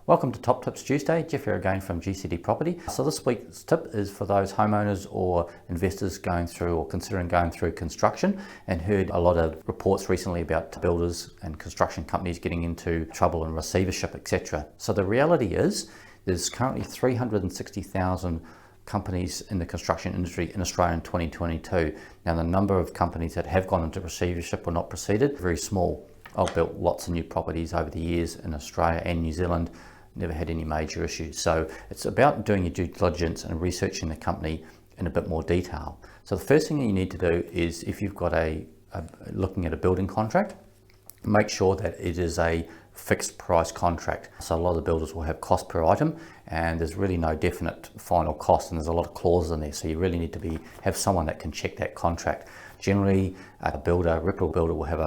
Welcome to Top Tips Tuesday. Jeff here again from GCD Property. So this week's tip is for those homeowners or investors going through or considering going through construction, and heard a lot of reports recently about builders and construction companies getting into trouble and receivership, etc. So the reality is there's currently 360,000 companies in the construction industry in Australia in 2022. Now the number of companies that have gone into receivership or not proceeded, very small. I've built lots of new properties over the years in Australia and New Zealand, never had any major issues. So it's about doing your due diligence and researching the company in a bit more detail. So the first thing that you need to do is, if you've got looking at a building contract, make sure that it is a fixed price contract. So a lot of the builders will have cost per item, and there's really no definite final cost, and there's a lot of clauses in there. So you really need to have someone that can check that contract. Generally, a reputable builder will have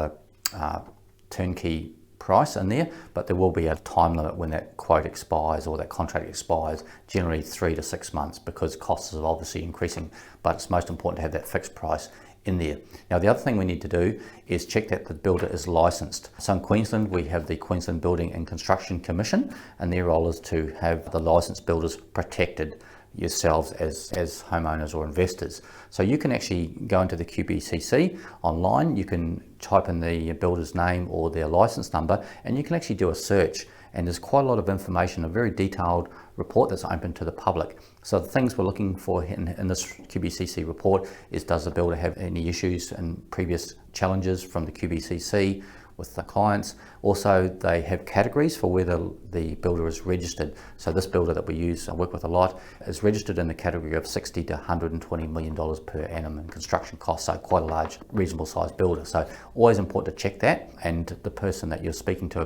a turnkey price in there, but there will be a time limit when that quote expires or that contract expires, generally 3 to 6 months, because costs are obviously increasing, but it's most important to have that fixed price in there. Now the other thing we need to do is check that the builder is licensed. So in Queensland we have the Queensland Building and Construction Commission, and their role is to have the licensed builders protected yourselves as homeowners or investors. So you can actually go into the QBCC online, you can type in the builder's name or their license number, and you can actually do a search, and there's quite a lot of information, a very detailed report that's open to the public. So the things we're looking for in this QBCC report is, does the builder have any issues and previous challenges from the QBCC with the clients? Also, they have categories for whether the builder is registered. So this builder that we use and work with a lot is registered in the category of $60 to $120 million per annum in construction costs, so quite a large, reasonable sized builder. So always important to check that, and the person that you're speaking to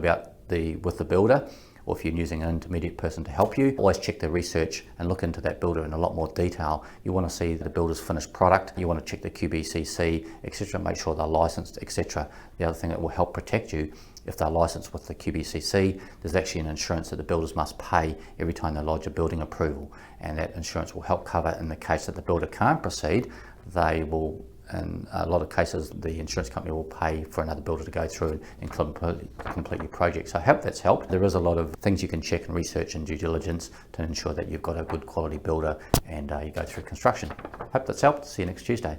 with the builder, or if you're using an intermediate person to help you, always check the research and look into that builder in a lot more detail. You want to see the builder's finished product, you want to check the QBCC, etc., make sure they're licensed, etc. The other thing that will help protect you, if they're licensed with the QBCC, there's actually an insurance that the builders must pay every time they lodge a building approval, and that insurance will help cover in the case that the builder can't proceed. They will, in a lot of cases, the insurance company will pay for another builder to go through and complete your project. So I hope that's helped. There is a lot of things you can check and research and due diligence to ensure that you've got a good quality builder and you go through construction. Hope that's helped. See you next Tuesday.